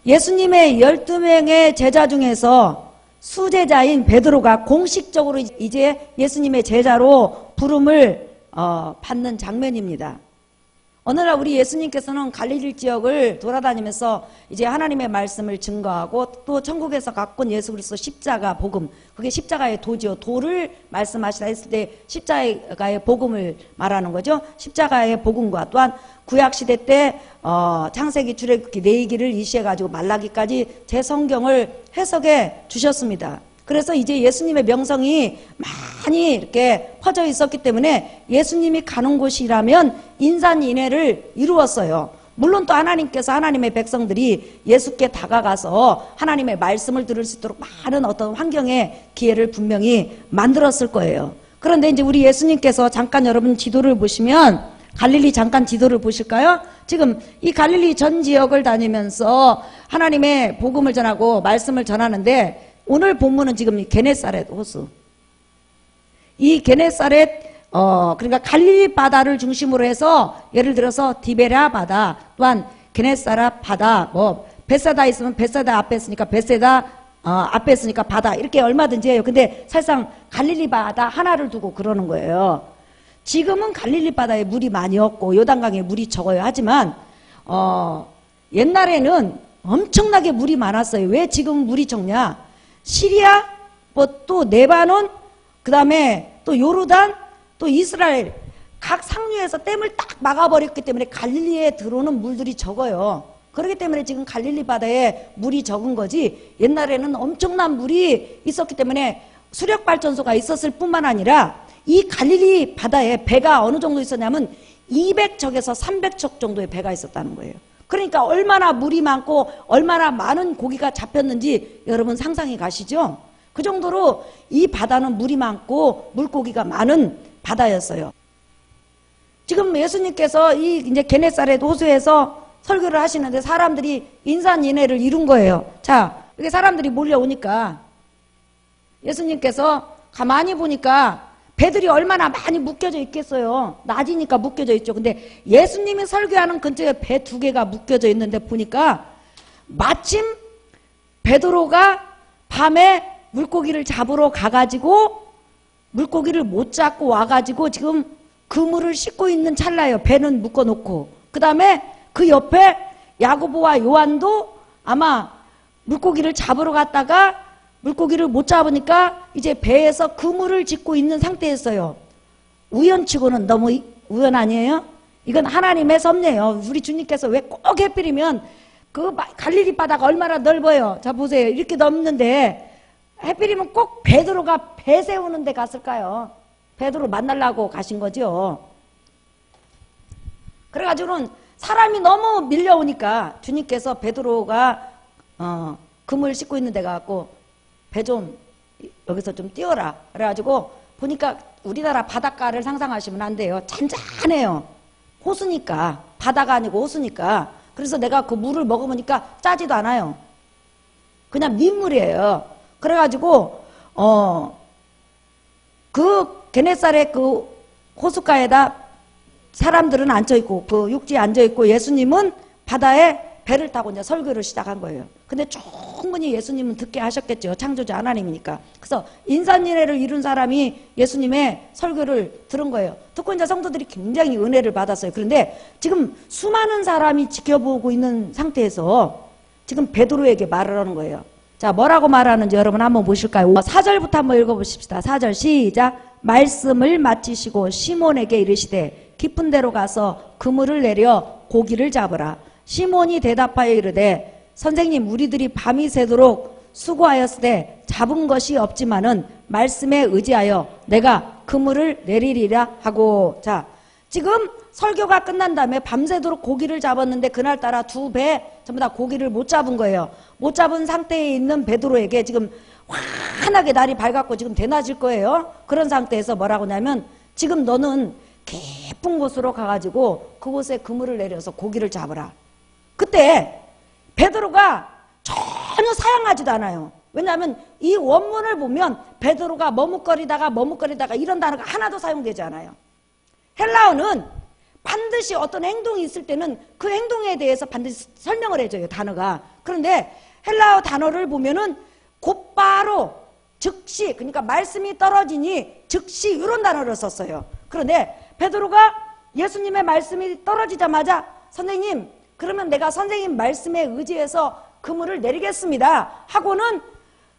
예수님의 12명의 제자 중에서 수제자인 베드로가 공식적으로 이제 예수님의 제자로 부름을 받는 장면입니다. 어느 날 우리 예수님께서는 갈릴리 지역을 돌아다니면서 이제 하나님의 말씀을 증거하고 또 천국에서 갖고 온 예수 그리스도 십자가 복음, 그게 십자가의 도지요. 도를 말씀하시다 했을 때 십자가의 복음을 말하는 거죠. 십자가의 복음과 또한 구약시대 때 창세기, 출애굽기, 레위기를 이시해가지고 말라기까지 제 성경을 해석해 주셨습니다. 그래서 이제 예수님의 명성이 많이 이렇게 퍼져 있었기 때문에 예수님이 가는 곳이라면 인산인해를 이루었어요. 물론 또 하나님께서 하나님의 백성들이 예수께 다가가서 하나님의 말씀을 들을 수 있도록 많은 어떤 환경의 기회를 분명히 만들었을 거예요. 그런데 이제 우리 예수님께서 잠깐 여러분 지도를 보시면 갈릴리 잠깐 지도를 보실까요? 지금 이 갈릴리 전 지역을 다니면서 하나님의 복음을 전하고 말씀을 전하는데 오늘 본문은 지금 게네사렛 호수. 이 게네사렛, 그러니까 갈릴리 바다를 중심으로 해서 예를 들어서 디베랴 바다, 또한 게네사렛 바다, 벳세다 있으면 벳세다 앞에 있으니까 벳세다 앞에 있으니까 바다 이렇게 얼마든지 해요. 근데 사실상 갈릴리 바다 하나를 두고 그러는 거예요. 지금은 갈릴리 바다에 물이 많이 없고 요단강에 물이 적어요. 하지만 옛날에는 엄청나게 물이 많았어요. 왜 지금 물이 적냐? 시리아, 또 레바논, 그 다음에 또 요르단, 또 이스라엘 각 상류에서 댐을 딱 막아버렸기 때문에 갈릴리에 들어오는 물들이 적어요. 그렇기 때문에 지금 갈릴리 바다에 물이 적은 거지 옛날에는 엄청난 물이 있었기 때문에 수력발전소가 있었을 뿐만 아니라 이 갈릴리 바다에 배가 어느 정도 있었냐면 200척에서 300척 정도의 배가 있었다는 거예요. 그러니까 얼마나 물이 많고 얼마나 많은 고기가 잡혔는지 여러분 상상이 가시죠? 그 정도로 이 바다는 물이 많고 물고기가 많은 바다였어요. 지금 예수님께서 이 이제 게네사렛 호수에서 설교를 하시는데 사람들이 인산인해를 이룬 거예요. 자, 이렇게 사람들이 몰려오니까 예수님께서 가만히 보니까 배들이 얼마나 많이 묶여져 있겠어요. 낮이니까 묶여져 있죠. 근데 예수님이 설교하는 근처에 배 2개가 묶여져 있는데 보니까 마침 베드로가 밤에 물고기를 잡으러 가가지고 물고기를 못 잡고 와가지고 지금 그물을 싣고 있는 찰나예요. 배는 묶어놓고. 그 다음에 그 옆에 야고보와 요한도 아마 물고기를 잡으러 갔다가 물고기를 못 잡으니까 이제 배에서 그물을 짓고 있는 상태였어요. 우연치고는 너무 우연 아니에요? 이건 하나님의 섭리예요. 우리 주님께서 왜 꼭 해필이면 그 갈릴리 바다가 얼마나 넓어요. 자 보세요. 이렇게 넓는데 해필이면 꼭 베드로가 배 세우는 데 갔을까요? 베드로 만나려고 가신 거죠. 그래가지고는 사람이 너무 밀려오니까 주님께서 베드로가 그물 싣고 있는 데 가고 배 좀 여기서 좀 띄워라. 그래가지고 보니까 우리나라 바닷가를 상상하시면 안 돼요. 잔잔해요. 호수니까. 바다가 아니고 호수니까. 그래서 내가 그 물을 먹어보니까 짜지도 않아요. 그냥 민물이에요. 그래가지고 그 게네사렛 그 호숫가에다 사람들은 앉아있고 그 육지에 앉아있고 예수님은 바다에 배를 타고 이제 설교를 시작한 거예요. 근데 충분히 예수님은 듣게 하셨겠죠. 창조주 하나님이니까. 그래서 인산인해를 이룬 사람이 예수님의 설교를 들은 거예요. 듣고 이제 성도들이 굉장히 은혜를 받았어요. 그런데 지금 수많은 사람이 지켜보고 있는 상태에서 지금 베드로에게 말을 하는 거예요. 자, 뭐라고 말하는지 여러분 한번 보실까요? 4절부터 한번 읽어보십시다. 4절 시작. 말씀을 마치시고 시몬에게 이르시되 깊은 데로 가서 그물을 내려 고기를 잡으라. 시몬이 대답하여 이르되 선생님 우리들이 밤이 새도록 수고하였으되 잡은 것이 없지만은 말씀에 의지하여 내가 그물을 내리리라 하고. 자, 지금 설교가 끝난 다음에 밤새도록 고기를 잡았는데 그날따라 2배 전부 다 고기를 못 잡은 거예요. 못 잡은 상태에 있는 베드로에게 지금 환하게 날이 밝았고 지금 대낮일 거예요. 그런 상태에서 뭐라고 하냐면 지금 너는 깊은 곳으로 가가지고 그곳에 그물을 내려서 고기를 잡으라. 그때 베드로가 전혀 사양하지도 않아요. 왜냐하면 이 원문을 보면 베드로가 머뭇거리다가 이런 단어가 하나도 사용되지 않아요. 헬라어는 반드시 어떤 행동이 있을 때는 그 행동에 대해서 반드시 설명을 해줘요. 단어가. 그런데 헬라어 단어를 보면은 곧바로, 즉시, 그러니까 말씀이 떨어지니 즉시 이런 단어를 썼어요. 그런데 베드로가 예수님의 말씀이 떨어지자마자 선생님, 그러면 내가 선생님 말씀에 의지해서 그물을 내리겠습니다 하고는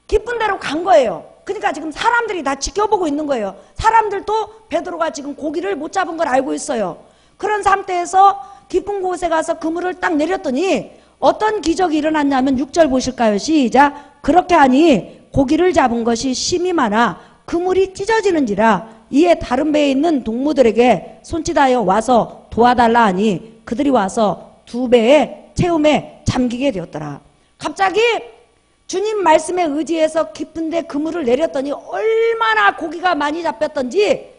기쁜 대로 간 거예요. 그러니까 지금 사람들이 다 지켜보고 있는 거예요. 사람들도 베드로가 지금 고기를 못 잡은 걸 알고 있어요. 그런 상태에서 깊은 곳에 가서 그물을 딱 내렸더니 어떤 기적이 일어났냐면 6절 보실까요? 시작. 그렇게 하니 고기를 잡은 것이 심이 많아 그물이 찢어지는지라 이에 다른 배에 있는 동무들에게 손짓하여 와서 도와달라 하니 그들이 와서 두 배의 채움에 잠기게 되었더라. 갑자기 주님 말씀에 의지해서 깊은데 그물을 내렸더니 얼마나 고기가 많이 잡혔던지,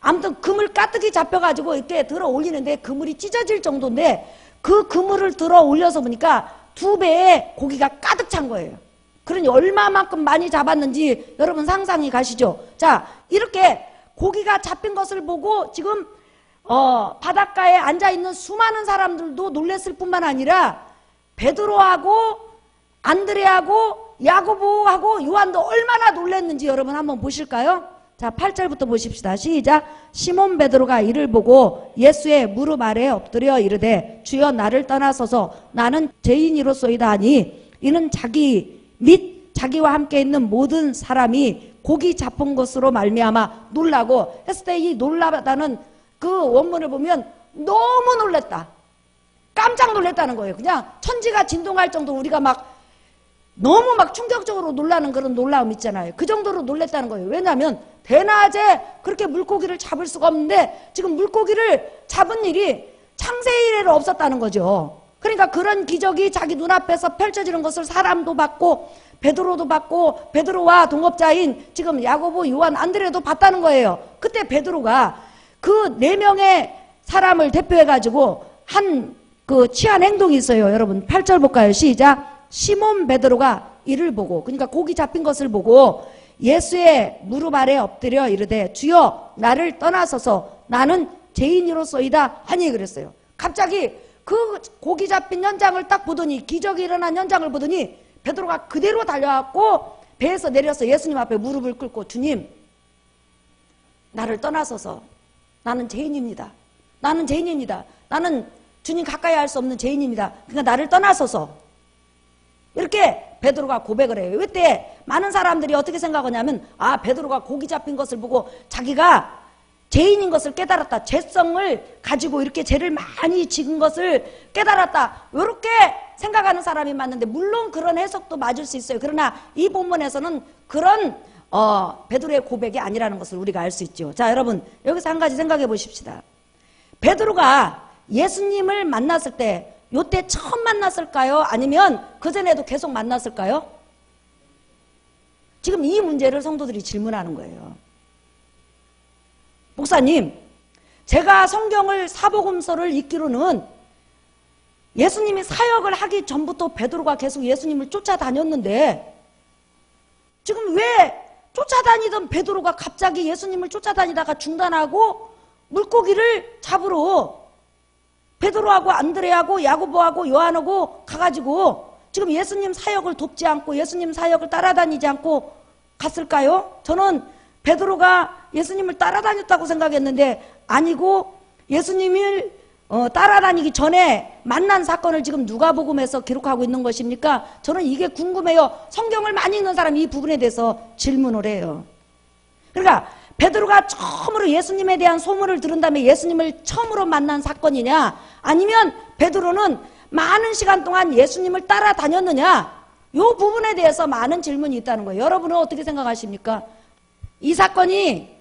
아무튼 그물 가득히 잡혀가지고 이렇게 들어 올리는데 그물이 찢어질 정도인데, 그 그물을 들어 올려서 보니까 두 배의 고기가 가득 찬 거예요. 그러니 얼마만큼 많이 잡았는지 여러분 상상이 가시죠? 자, 이렇게 고기가 잡힌 것을 보고 지금 바닷가에 앉아있는 수많은 사람들도 놀랬을 뿐만 아니라 베드로하고 안드레하고 야고보하고 요한도 얼마나 놀랬는지 여러분 한번 보실까요? 자, 8절부터 보십시다. 시작. 시몬 베드로가 이를 보고 예수의 무릎 아래에 엎드려 이르되 주여 나를 떠나서서 나는 죄인이로소이다 하니 이는 자기 및 자기와 함께 있는 모든 사람이 고기 잡은 것으로 말미암아 놀라고 했을 때, 이 놀라다는 그 원문을 보면 너무 놀랬다, 깜짝 놀랐다는 거예요. 그냥 천지가 진동할 정도로 우리가 막 너무 막 충격적으로 놀라는 그런 놀라움 있잖아요. 그 정도로 놀랬다는 거예요. 왜냐하면 대낮에 그렇게 물고기를 잡을 수가 없는데 지금 물고기를 잡은 일이 창세 이래로 없었다는 거죠. 그러니까 그런 기적이 자기 눈앞에서 펼쳐지는 것을 사람도 봤고 베드로도 봤고 베드로와 동업자인 지금 야고보, 요한, 안드레도 봤다는 거예요. 그때 베드로가 그 4명의 사람을 대표해가지고 한 그 취한 행동이 있어요. 여러분 8절 볼까요? 시작. 시몬 베드로가 이를 보고, 그러니까 고기 잡힌 것을 보고 예수의 무릎 아래 엎드려 이르되 주여 나를 떠나서서 나는 죄인이로소이다 하니 그랬어요. 갑자기 그 고기 잡힌 현장을 딱 보더니, 기적이 일어난 현장을 보더니 베드로가 그대로 달려왔고 배에서 내려서 예수님 앞에 무릎을 꿇고 주님, 나를 떠나서서 나는 죄인입니다. 나는 죄인입니다. 나는 주님 가까이 할 수 없는 죄인입니다. 그러니까 나를 떠나서서, 이렇게 베드로가 고백을 해요. 이때 많은 사람들이 어떻게 생각하냐면, 아, 베드로가 고기 잡힌 것을 보고 자기가 죄인인 것을 깨달았다, 죄성을 가지고 이렇게 죄를 많이 지은 것을 깨달았다, 이렇게 생각하는 사람이 많은데, 물론 그런 해석도 맞을 수 있어요. 그러나 이 본문에서는 그런 베드로의 고백이 아니라는 것을 우리가 알 수 있죠. 자, 여러분 여기서 한 가지 생각해 보십시다. 베드로가 예수님을 만났을 때 요때 처음 만났을까요? 아니면 그전에도 계속 만났을까요? 지금 이 문제를 성도들이 질문하는 거예요. 목사님, 제가 성경을, 사복음서를 읽기로는 예수님이 사역을 하기 전부터 베드로가 계속 예수님을 쫓아다녔는데, 지금 왜 쫓아다니던 베드로가 갑자기 예수님을 쫓아다니다가 중단하고 물고기를 잡으러 베드로하고 안드레하고 야고보하고 요한하고 가가지고 지금 예수님 사역을 돕지 않고 예수님 사역을 따라다니지 않고 갔을까요? 저는 베드로가 예수님을 따라다녔다고 생각했는데 아니고, 예수님을 따라다니기 전에 만난 사건을 지금 누가복음에서 기록하고 있는 것입니까? 저는 이게 궁금해요. 성경을 많이 읽는 사람이 이 부분에 대해서 질문을 해요. 그러니까 베드로가 처음으로 예수님에 대한 소문을 들은 다음에 예수님을 처음으로 만난 사건이냐, 아니면 베드로는 많은 시간 동안 예수님을 따라다녔느냐, 이 부분에 대해서 많은 질문이 있다는 거예요. 여러분은 어떻게 생각하십니까? 이 사건이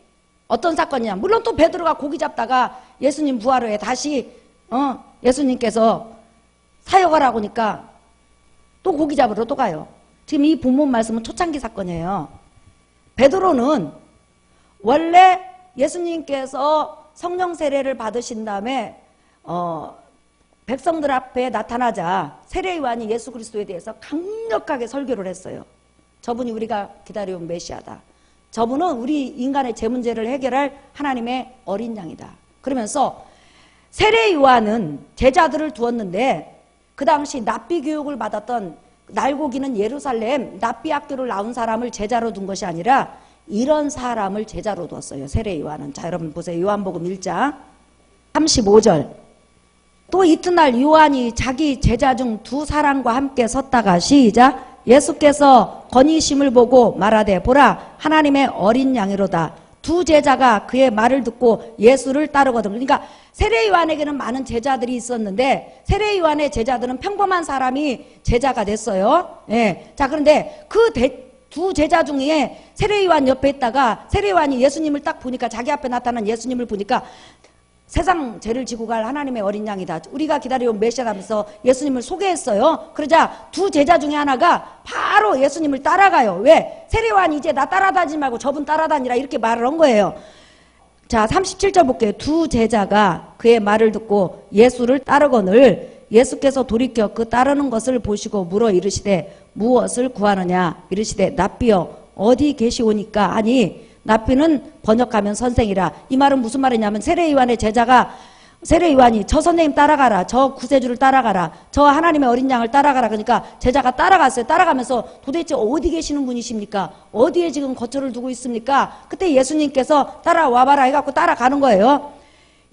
어떤 사건이냐, 물론 또 베드로가 고기 잡다가 예수님 부활 후에 다시 예수님께서 사역을 하고 니까 또 고기 잡으러 또 가요. 지금 이 본문 말씀은 초창기 사건이에요. 베드로는 원래 예수님께서 성령 세례를 받으신 다음에 백성들 앞에 나타나자 세례 요한이 예수 그리스도에 대해서 강력하게 설교를 했어요. 저분이 우리가 기다려온 메시아다. 저분은 우리 인간의 죄 문제를 해결할 하나님의 어린 양이다. 그러면서 세례 요한은 제자들을 두었는데 그 당시 납비 교육을 받았던 날고기는 예루살렘 납비학교를 나온 사람을 제자로 둔 것이 아니라 이런 사람을 제자로 두었어요. 세례 요한은. 자, 여러분 보세요. 요한복음 1장 35절. 또 이튿날 요한이 자기 제자 중 두 사람과 함께 섰다가 시작. 예수께서 건의심을 보고 말하되 보라 하나님의 어린 양이로다. 두 제자가 그의 말을 듣고 예수를 따르거든. 그러니까 세례 요한에게는 많은 제자들이 있었는데 세례 요한의 제자들은 평범한 사람이 제자가 됐어요. 예. 자, 그런데 그 두 제자 중에 세례 요한 옆에 있다가 세례 요한이 예수님을 딱 보니까 자기 앞에 나타난 예수님을 보니까 세상 죄를 지고 갈 하나님의 어린 양이다. 우리가 기다려온 메시아라면서 예수님을 소개했어요. 그러자 두 제자 중에 하나가 바로 예수님을 따라가요. 왜? 세례 요한이 이제 나 따라다니지 말고 저분 따라다니라 이렇게 말을 한 거예요. 자, 37절 볼게요. 두 제자가 그의 말을 듣고 예수를 따르거늘 예수께서 돌이켜 그 따르는 것을 보시고 물어 이르시되 무엇을 구하느냐 이르시되 납비여 어디 계시오니까 하니 납비는 번역하면 선생이라. 이 말은 무슨 말이냐면 세례 요한의 제자가 세례 요한이 저 선생님 따라가라, 저 구세주를 따라가라, 저 하나님의 어린 양을 따라가라. 그러니까 제자가 따라갔어요. 따라가면서 도대체 어디 계시는 분이십니까? 어디에 지금 거처를 두고 있습니까? 그때 예수님께서 따라와봐라 해갖고 따라가는 거예요.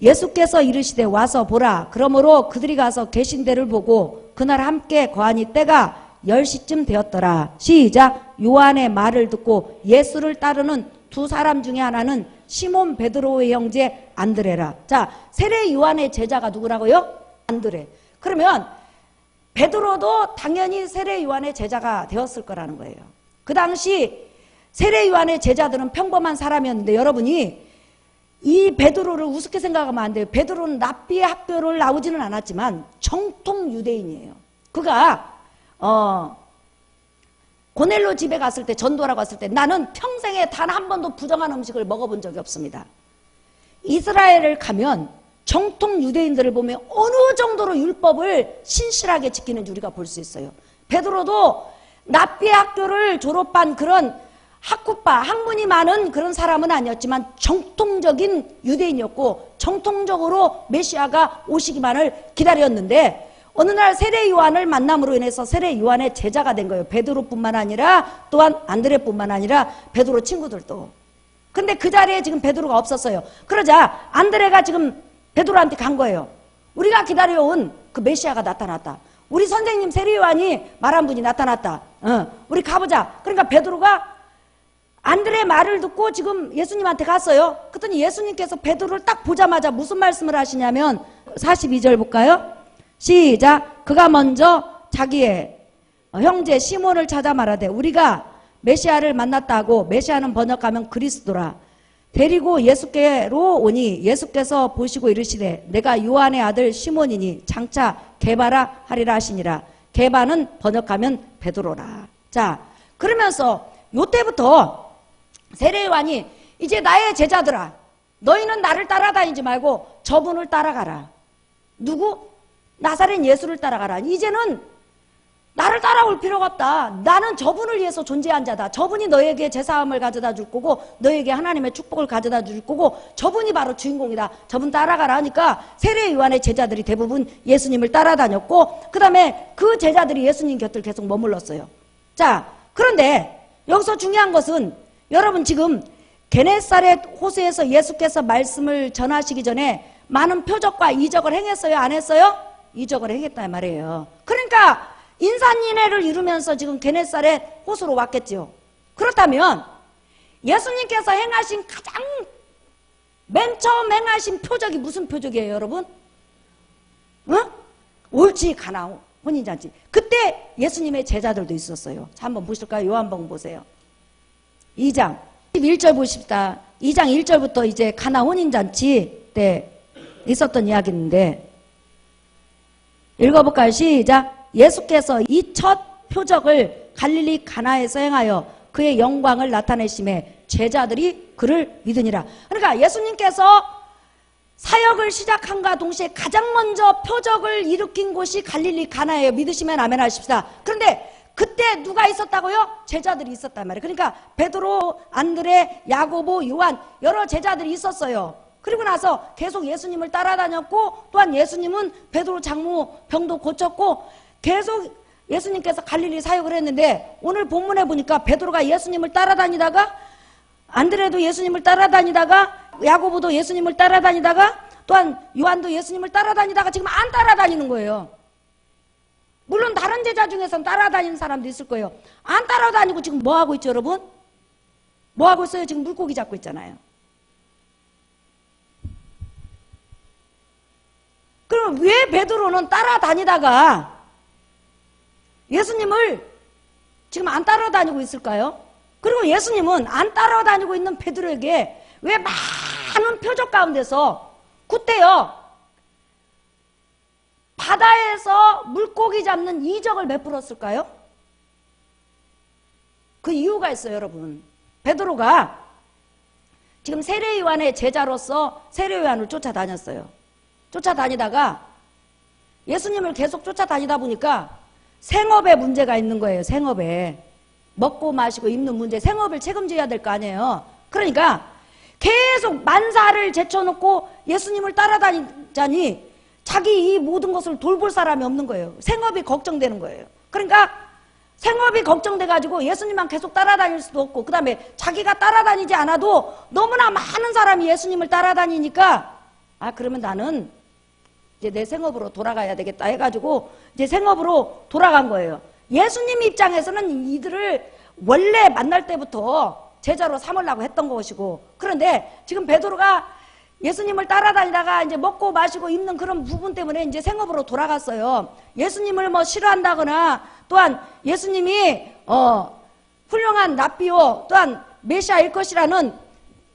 예수께서 이르시되 와서 보라. 그러므로 그들이 가서 계신 데를 보고 그날 함께 거하니 때가 10시쯤 되었더라. 시작. 요한의 말을 듣고 예수를 따르는 두 사람 중에 하나는 시몬 베드로의 형제 안드레라. 자, 세례 요한의 제자가 누구라고요? 안드레. 그러면 베드로도 당연히 세례 요한의 제자가 되었을 거라는 거예요. 그 당시 세례 요한의 제자들은 평범한 사람이었는데 여러분이 이 베드로를 우습게 생각하면 안 돼요. 베드로는 납비의 학교를 나오지는 않았지만 정통 유대인이에요. 그가 고넬로 집에 갔을 때, 전도하러 갔을 때 나는 평생에 단 한 번도 부정한 음식을 먹어본 적이 없습니다. 이스라엘을 가면 정통 유대인들을 보면 어느 정도로 율법을 신실하게 지키는지 우리가 볼 수 있어요. 베드로도 납비의 학교를 졸업한 그런 학문이 많은 그런 사람은 아니었지만 정통적인 유대인이었고 정통적으로 메시아가 오시기만을 기다렸는데 어느 날 세례 요한을 만남으로 인해서 세례 요한의 제자가 된 거예요. 베드로뿐만 아니라 또한 안드레뿐만 아니라 베드로 친구들도. 근데 그 자리에 지금 베드로가 없었어요. 그러자 안드레가 지금 베드로한테 간 거예요. 우리가 기다려온 그 메시아가 나타났다. 우리 선생님 세례 요한이 말한 분이 나타났다. 우리 가보자. 그러니까 베드로가 안드레 말을 듣고 지금 예수님한테 갔어요. 그랬더니 예수님께서 베드로를 딱 보자마자 무슨 말씀을 하시냐면 42절 볼까요? 시작. 그가 먼저 자기의 형제 시몬을 찾아 말하되 우리가 메시아를 만났다고. 메시아는 번역하면 그리스도라. 데리고 예수께로 오니 예수께서 보시고 이르시되 내가 요한의 아들 시몬이니 장차 게바라 하리라 하시니라. 게바는 번역하면 베드로라. 자, 그러면서 요때부터 세례 요한이 이제 나의 제자들아, 너희는 나를 따라다니지 말고 저분을 따라가라. 누구? 나사렛 예수를 따라가라. 이제는 나를 따라올 필요가 없다. 나는 저분을 위해서 존재한 자다. 저분이 너에게 제사함을 가져다 줄 거고 너에게 하나님의 축복을 가져다 줄 거고 저분이 바로 주인공이다. 저분 따라가라 하니까 세례 요한의 제자들이 대부분 예수님을 따라다녔고 그 다음에 그 제자들이 예수님 곁을 계속 머물렀어요. 자, 그런데 여기서 중요한 것은 여러분 지금 게네사렛 호수에서 예수께서 말씀을 전하시기 전에 많은 표적과 이적을 행했어요? 안 했어요? 이적을 행했다 말이에요. 그러니까 인산인해를 이루면서 지금 게네사렛 호수로 왔겠죠. 그렇다면 예수님께서 행하신 가장 맨 처음 행하신 표적이 무슨 표적이에요, 여러분? 옳지, 가나 혼인잔치. 그때 예수님의 제자들도 있었어요. 자, 한번 보실까요? 요한복음 보세요. 2장 11절 보십시다. 2장 1절부터 이제 가나 혼인잔치 때 있었던 이야기인데 읽어볼까요? 시작. 예수께서 이 첫 표적을 갈릴리 가나에서 행하여 그의 영광을 나타내심에 제자들이 그를 믿으니라. 그러니까 예수님께서 사역을 시작한과 동시에 가장 먼저 표적을 일으킨 곳이 갈릴리 가나예요. 믿으시면 아멘 하십시다. 그런데 그때 누가 있었다고요? 제자들이 있었단 말이에요. 그러니까 베드로, 안드레, 야고보, 요한 여러 제자들이 있었어요. 그리고 나서 계속 예수님을 따라다녔고 또한 예수님은 베드로 장모 병도 고쳤고 계속 예수님께서 갈릴리 사역을 했는데 오늘 본문에 보니까 베드로가 예수님을 따라다니다가 안드레도 예수님을 따라다니다가 야고보도 예수님을 따라다니다가 또한 요한도 예수님을 따라다니다가 지금 안 따라다니는 거예요. 물론 다른 제자 중에서는 따라다니는 사람도 있을 거예요. 안 따라다니고 지금 뭐 하고 있죠, 여러분? 뭐 하고 있어요? 지금 물고기 잡고 있잖아요. 그럼 왜 베드로는 따라다니다가 예수님을 지금 안 따라다니고 있을까요? 그리고 예수님은 안 따라다니고 있는 베드로에게 왜 많은 표적 가운데서 그때요 바다에서 물고기 잡는 이적을 베풀었을까요? 그 이유가 있어요, 여러분. 베드로가 지금 세례 요한의 제자로서 세례 요한을 쫓아다녔어요. 쫓아다니다가 예수님을 계속 쫓아다니다 보니까 생업에 문제가 있는 거예요. 생업에. 먹고 마시고 입는 문제, 생업을 책임져야 될 거 아니에요. 그러니까 계속 만사를 제쳐놓고 예수님을 따라다니자니 자기 이 모든 것을 돌볼 사람이 없는 거예요. 생업이 걱정되는 거예요. 그러니까 생업이 걱정돼가지고 예수님만 계속 따라다닐 수도 없고 그 다음에 자기가 따라다니지 않아도 너무나 많은 사람이 예수님을 따라다니니까 그러면 나는 이제 내 생업으로 돌아가야 되겠다 해가지고 이제 생업으로 돌아간 거예요. 예수님 입장에서는 이들을 원래 만날 때부터 제자로 삼으려고 했던 것이고 그런데 지금 베드로가 예수님을 따라다니다가 이제 먹고 마시고 입는 그런 부분 때문에 이제 생업으로 돌아갔어요. 예수님을 뭐 싫어한다거나 또한 예수님이 훌륭한 랍비요 또한 메시아일 것이라는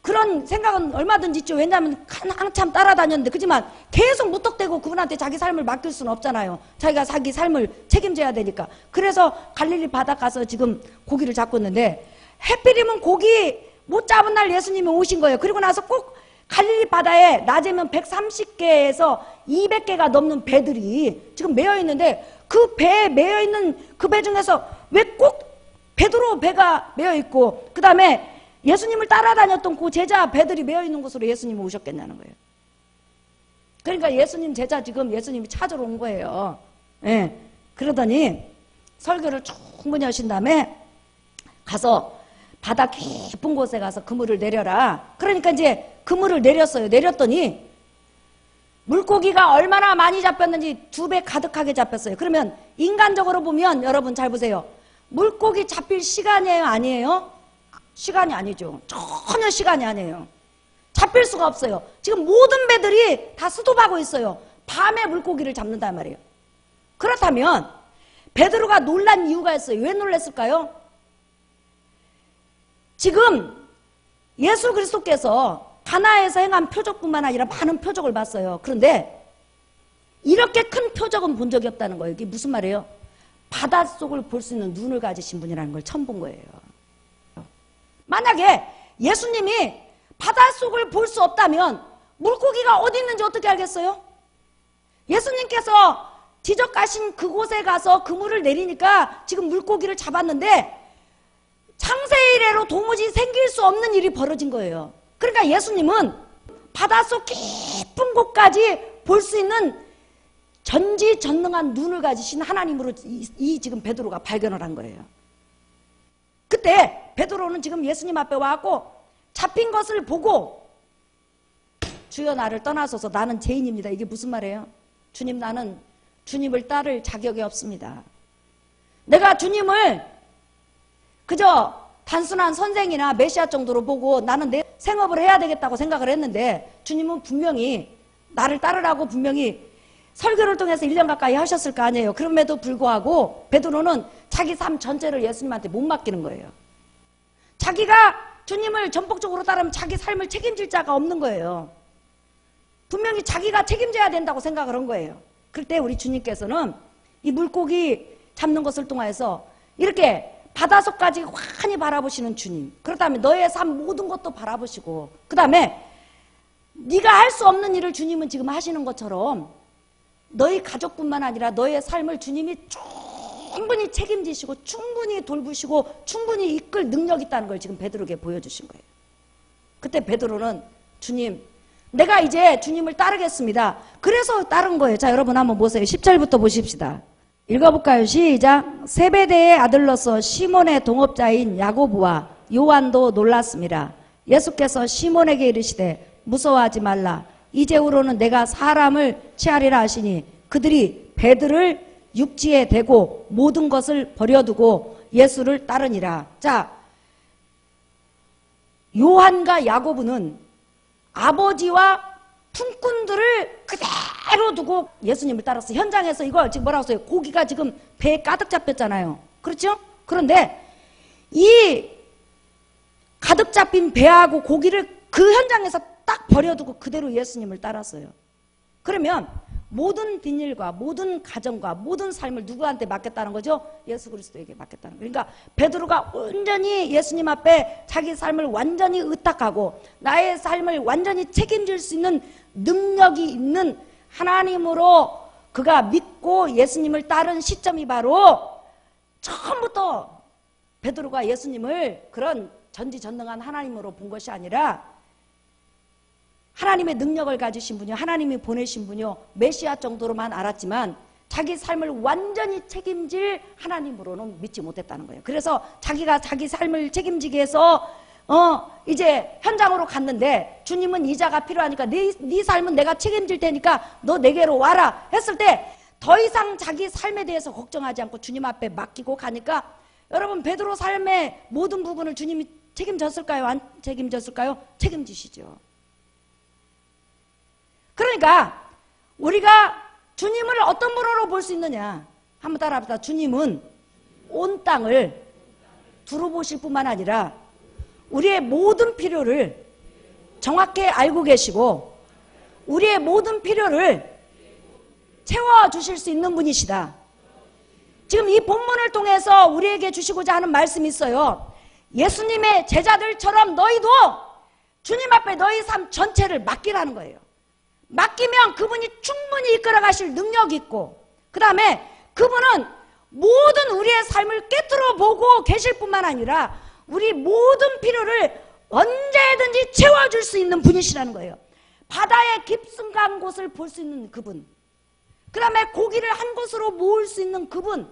그런 생각은 얼마든지 있죠. 왜냐하면 한참 따라다녔는데 그렇지만 계속 무턱대고 그분한테 자기 삶을 맡길 수는 없잖아요. 자기가 자기 삶을 책임져야 되니까. 그래서 갈릴리 바다 가서 지금 고기를 잡고 있는데 해필이면 고기 못 잡은 날 예수님이 오신 거예요. 그리고 나서 꼭 갈릴리 바다에 낮에면 130개에서 200개가 넘는 배들이 지금 매여 있는데 그 배에 매여 있는 그 배 중에서 왜 꼭 베드로 배가 매여 있고 그 다음에 예수님을 따라다녔던 그 제자 배들이 매여 있는 곳으로 예수님이 오셨겠냐는 거예요. 그러니까 예수님 제자 지금 예수님이 찾으러 온 거예요. 예. 그러더니 설교를 충분히 하신 다음에 가서 바다 깊은 곳에 가서 그물을 내려라. 그러니까 이제 그물을 내렸어요. 내렸더니 물고기가 얼마나 많이 잡혔는지 2배 가득하게 잡혔어요. 그러면 인간적으로 보면 여러분 잘 보세요. 물고기 잡힐 시간이에요? 아니에요? 시간이 아니죠. 전혀 시간이 아니에요. 잡힐 수가 없어요. 지금 모든 배들이 다 수도하고 있어요. 밤에 물고기를 잡는단 말이에요. 그렇다면 베드로가 놀란 이유가 있어요. 왜 놀랐을까요? 지금 예수 그리스도께서 가나에서 행한 표적뿐만 아니라 많은 표적을 봤어요. 그런데 이렇게 큰 표적은 본 적이 없다는 거예요. 이게 무슨 말이에요? 바닷속을 볼 수 있는 눈을 가지신 분이라는 걸 처음 본 거예요. 만약에 예수님이 바닷속을 볼 수 없다면 물고기가 어디 있는지 어떻게 알겠어요? 예수님께서 지적하신 그곳에 가서 그물을 내리니까 지금 물고기를 잡았는데 창세 이래로 도무지 생길 수 없는 일이 벌어진 거예요. 그러니까 예수님은 바닷속 깊은 곳까지 볼 수 있는 전지전능한 눈을 가지신 하나님으로 이 지금 베드로가 발견을 한 거예요. 그때 베드로는 지금 예수님 앞에 와갖고 잡힌 것을 보고 주여 나를 떠나소서 나는 죄인입니다. 이게 무슨 말이에요? 주님 나는 주님을 따를 자격이 없습니다. 내가 주님을 그저 단순한 선생이나 메시아 정도로 보고 나는 내 생업을 해야 되겠다고 생각을 했는데 주님은 분명히 나를 따르라고 분명히 설교를 통해서 1년 가까이 하셨을 거 아니에요. 그럼에도 불구하고 베드로는 자기 삶 전체를 예수님한테 못 맡기는 거예요. 자기가 주님을 전폭적으로 따르면 자기 삶을 책임질 자가 없는 거예요. 분명히 자기가 책임져야 된다고 생각을 한 거예요. 그럴 때 우리 주님께서는 이 물고기 잡는 것을 통해서 이렇게 바닷속까지 환히 바라보시는 주님, 그렇다면 너의 삶 모든 것도 바라보시고 그 다음에 네가 할 수 없는 일을 주님은 지금 하시는 것처럼 너희 가족뿐만 아니라 너의 삶을 주님이 충분히 책임지시고 충분히 돌보시고 충분히 이끌 능력이 있다는 걸 지금 베드로에게 보여주신 거예요. 그때 베드로는 주님 내가 이제 주님을 따르겠습니다. 그래서 따른 거예요. 자 여러분 한번 보세요. 10절부터 보십시다. 읽어볼까요? 시작. 세베대의 아들로서 시몬의 동업자인 야고보와 요한도 놀랐습니다. 예수께서 시몬에게 이르시되 무서워하지 말라. 이제후로는 내가 사람을 취하리라 하시니 그들이 배들을 육지에 대고 모든 것을 버려두고 예수를 따르니라. 자, 요한과 야고보는 아버지와 품꾼들을 그대로 두고 예수님을 따랐어요. 현장에서 이거 지금 뭐라고 써요? 고기가 지금 배에 가득 잡혔잖아요. 그렇죠? 그런데 이 가득 잡힌 배하고 고기를 그 현장에서 딱 버려두고 그대로 예수님을 따랐어요. 그러면 모든 뒷일과 모든 가정과 모든 삶을 누구한테 맡겼다는 거죠? 예수 그리스도에게 맡겼다는 거예요. 그러니까 베드로가 온전히 예수님 앞에 자기 삶을 완전히 의탁하고 나의 삶을 완전히 책임질 수 있는 능력이 있는 하나님으로 그가 믿고 예수님을 따른 시점이 바로 처음부터 베드로가 예수님을 그런 전지전능한 하나님으로 본 것이 아니라 하나님의 능력을 가지신 분이요, 하나님이 보내신 분이요, 메시아 정도로만 알았지만 자기 삶을 완전히 책임질 하나님으로는 믿지 못했다는 거예요. 그래서 자기가 자기 삶을 책임지기 위해서 이제 현장으로 갔는데 주님은 이자가 필요하니까 네 삶은 내가 책임질 테니까 너 내게로 와라 했을 때 더 이상 자기 삶에 대해서 걱정하지 않고 주님 앞에 맡기고 가니까 여러분 베드로 삶의 모든 부분을 주님이 책임졌을까요? 안 책임졌을까요? 책임지시죠. 그러니까 우리가 주님을 어떤 분으로 볼 수 있느냐 한번 따라합시다. 주님은 온 땅을 두루보실 뿐만 아니라 우리의 모든 필요를 정확히 알고 계시고 우리의 모든 필요를 채워주실 수 있는 분이시다. 지금 이 본문을 통해서 우리에게 주시고자 하는 말씀이 있어요. 예수님의 제자들처럼 너희도 주님 앞에 너희 삶 전체를 맡기라는 거예요. 맡기면 그분이 충분히 이끌어 가실 능력이 있고 그 다음에 그분은 모든 우리의 삶을 꿰뚫어 보고 계실 뿐만 아니라 우리 모든 필요를 언제든지 채워줄 수 있는 분이시라는 거예요. 바다의 깊숙한 곳을 볼 수 있는 그분, 그 다음에 고기를 한 곳으로 모을 수 있는 그분,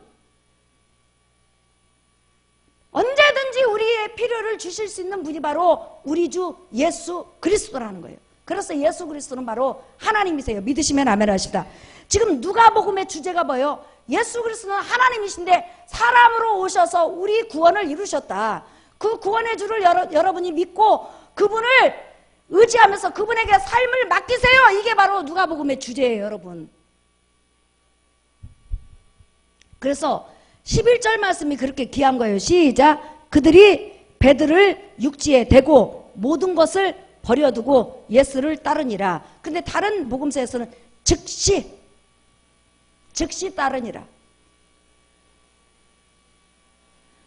언제든지 우리의 필요를 주실 수 있는 분이 바로 우리 주 예수 그리스도라는 거예요. 그래서 예수 그리스도는 바로 하나님이세요. 믿으시면 아멘 하십니다. 지금 누가복음의 주제가 뭐예요? 예수 그리스도는 하나님이신데 사람으로 오셔서 우리 구원을 이루셨다. 그 구원의 주를 여러분이 믿고 그분을 의지하면서 그분에게 삶을 맡기세요. 이게 바로 누가복음의 주제예요, 여러분. 그래서 11절 말씀이 그렇게 귀한 거예요. 시작. 그들이 배들을 육지에 대고 모든 것을 버려두고 예수를 따르니라. 근데 다른 복음서에서는 즉시 따르니라.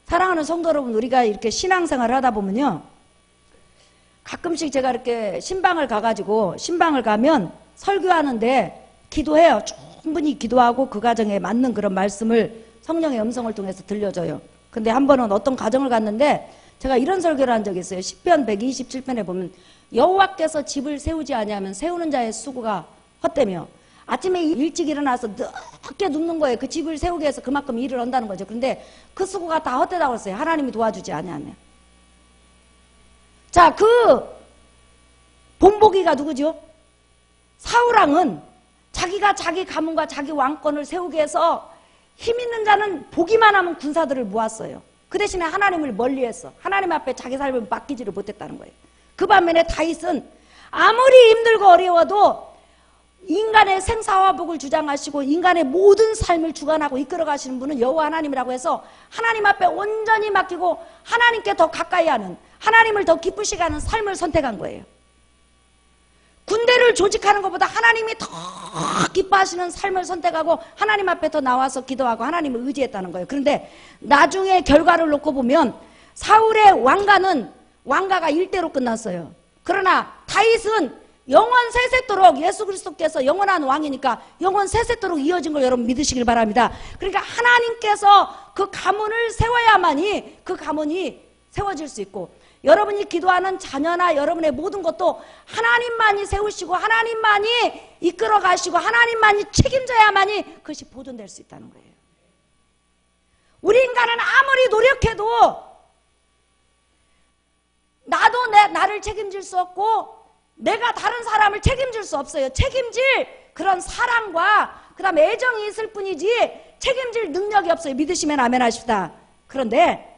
사랑하는 성도 여러분, 우리가 이렇게 신앙생활을 하다 보면요, 가끔씩 제가 이렇게 신방을 가면 설교하는데 기도해요. 충분히 기도하고 그 가정에 맞는 그런 말씀을 성령의 음성을 통해서 들려줘요. 근데 한 번은 어떤 가정을 갔는데 제가 이런 설교를 한 적이 있어요. 시편 127편에 보면 여호와께서 집을 세우지 아니하면 세우는 자의 수고가 헛되며, 아침에 일찍 일어나서 늦게 눕는 거예요. 그 집을 세우기 위해서 그만큼 일을 한다는 거죠. 그런데 그 수고가 다 헛되다고 했어요. 하나님이 도와주지 아니하면. 자, 그 본보기가 누구죠? 사울왕은 자기가 자기 가문과 자기 왕권을 세우기 위해서 힘 있는 자는 보기만 하면 군사들을 모았어요. 그 대신에 하나님을 멀리했어. 하나님 앞에 자기 삶을 맡기지를 못했다는 거예요. 그 반면에 다윗은 아무리 힘들고 어려워도 인간의 생사화복을 주장하시고 인간의 모든 삶을 주관하고 이끌어 가시는 분은 여호와 하나님이라고 해서 하나님 앞에 온전히 맡기고 하나님께 더 가까이 하는, 하나님을 더 기쁘시게 하는 삶을 선택한 거예요. 군대를 조직하는 것보다 하나님이 더 기뻐하시는 삶을 선택하고 하나님 앞에 더 나와서 기도하고 하나님을 의지했다는 거예요. 그런데 나중에 결과를 놓고 보면 사울의 왕가가 일대로 끝났어요. 그러나 다윗은 영원 세세토록, 예수 그리스도께서 영원한 왕이니까 영원 세세토록 이어진 걸 여러분 믿으시길 바랍니다. 그러니까 하나님께서 그 가문을 세워야만이 그 가문이 세워질 수 있고, 여러분이 기도하는 자녀나 여러분의 모든 것도 하나님만이 세우시고 하나님만이 이끌어 가시고 하나님만이 책임져야만이 그것이 보존될 수 있다는 거예요. 우리 인간은 아무리 노력해도 나도 나를 책임질 수 없고 내가 다른 사람을 책임질 수 없어요. 책임질 그런 사랑과 그 다음에 애정이 있을 뿐이지 책임질 능력이 없어요. 믿으시면 아멘 하십시다. 그런데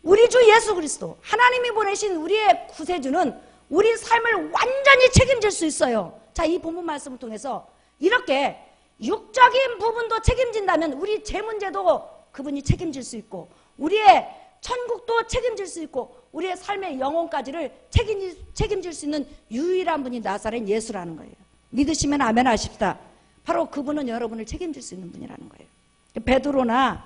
우리 주 예수 그리스도 하나님이 보내신 우리의 구세주는 우리 삶을 완전히 책임질 수 있어요. 자, 이 본문 말씀을 통해서 이렇게 육적인 부분도 책임진다면 우리 제 문제도 그분이 책임질 수 있고 우리의 천국도 책임질 수 있고 우리의 삶의 영혼까지를 책임질 수 있는 유일한 분이 나사렛 예수라는 거예요. 믿으시면 아멘 하십시다. 바로 그분은 여러분을 책임질 수 있는 분이라는 거예요. 베드로나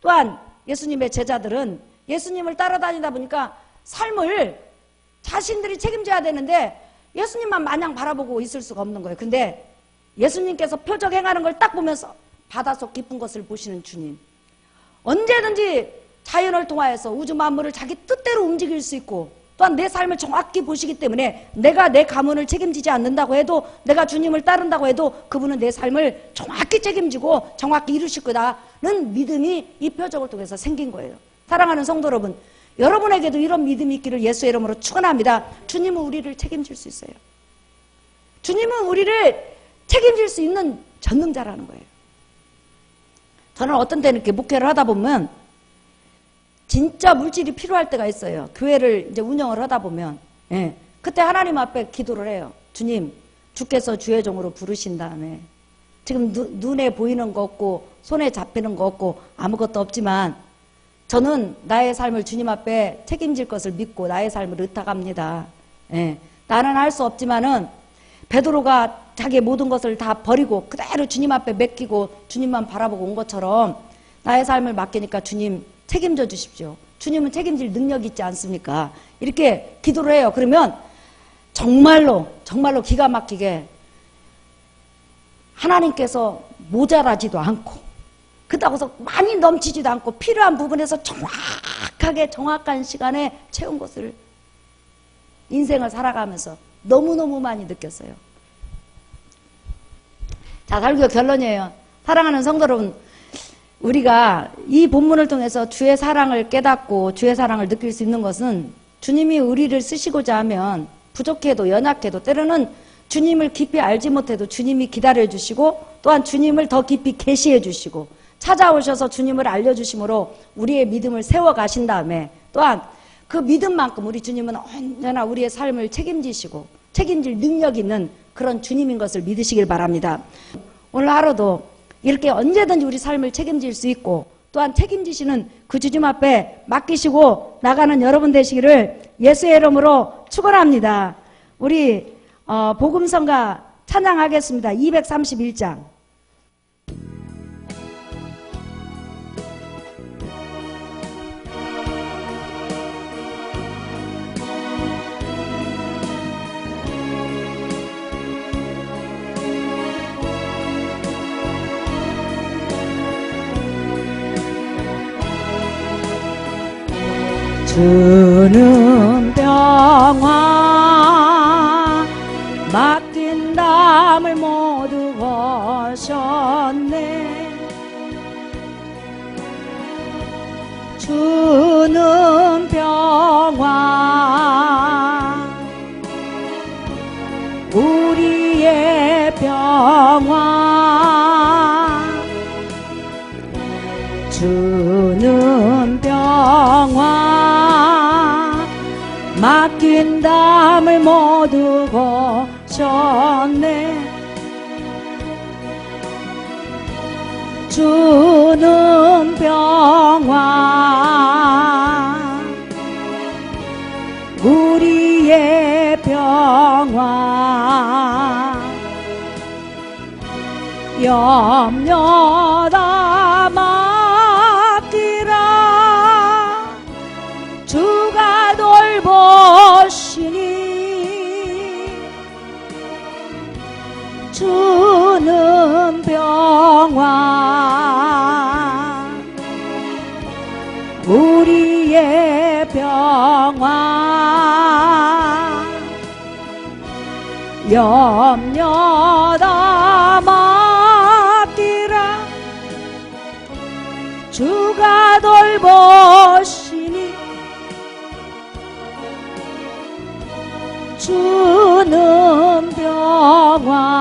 또한 예수님의 제자들은 예수님을 따라다니다 보니까 삶을 자신들이 책임져야 되는데 예수님만 마냥 바라보고 있을 수가 없는 거예요. 근데 예수님께서 표적 행하는 걸 딱 보면서 바닷속 깊은 것을 보시는 주님, 언제든지 자연을 통하여서 우주 만물을 자기 뜻대로 움직일 수 있고 또한 내 삶을 정확히 보시기 때문에 내가 내 가문을 책임지지 않는다고 해도 내가 주님을 따른다고 해도 그분은 내 삶을 정확히 책임지고 정확히 이루실 거다는 믿음이 이 표적을 통해서 생긴 거예요. 사랑하는 성도 여러분, 여러분에게도 이런 믿음이 있기를 예수의 이름으로 축원합니다. 주님은 우리를 책임질 수 있어요. 주님은 우리를 책임질 수 있는 전능자라는 거예요. 저는 어떤 때는 이렇게 목회를 하다 보면 진짜 물질이 필요할 때가 있어요. 교회를 이제 운영을 하다 보면, 예. 그때 하나님 앞에 기도를 해요. 주님, 주께서 주의 종으로 부르신 다음에 지금 눈에 보이는 거 없고 손에 잡히는 거 없고 아무것도 없지만 저는 나의 삶을 주님 앞에 책임질 것을 믿고 나의 삶을 의탁합니다. 예. 나는 할 수 없지만은 베드로가 자기의 모든 것을 다 버리고 그대로 주님 앞에 맡기고 주님만 바라보고 온 것처럼 나의 삶을 맡기니까 주님 책임져 주십시오. 주님은 책임질 능력이 있지 않습니까? 이렇게 기도를 해요. 그러면 정말로 기가 막히게 하나님께서 모자라지도 않고 그렇다고 해서 많이 넘치지도 않고 필요한 부분에서 정확한 시간에 채운 것을 인생을 살아가면서 너무너무 많이 느꼈어요. 자, 설교 결론이에요. 사랑하는 성도 여러분, 우리가 이 본문을 통해서 주의 사랑을 깨닫고 주의 사랑을 느낄 수 있는 것은 주님이 우리를 쓰시고자 하면 부족해도 연약해도 때로는 주님을 깊이 알지 못해도 주님이 기다려주시고 또한 주님을 더 깊이 계시해 주시고 찾아오셔서 주님을 알려주심으로 우리의 믿음을 세워가신 다음에 또한 그 믿음만큼 우리 주님은 언제나 우리의 삶을 책임지시고 책임질 능력 있는 그런 주님인 것을 믿으시길 바랍니다. 오늘 하루도 이렇게 언제든지 우리 삶을 책임질 수 있고 또한 책임지시는 그 주님 앞에 맡기시고 나가는 여러분 되시기를 예수의 이름으로 축원합니다. 우리 복음성가 찬양하겠습니다. 231장. 주는 평화 맡긴 담을 모두 거셨네. 주는 평화 우리의 평화 주는 평화 맡긴 담을 모두 거셨네. 주는 평화 우리의 평화 염려다 맡기라 주가 돌보시니 주는 평화 우리의 평화 염려다 맡기라 주는 평화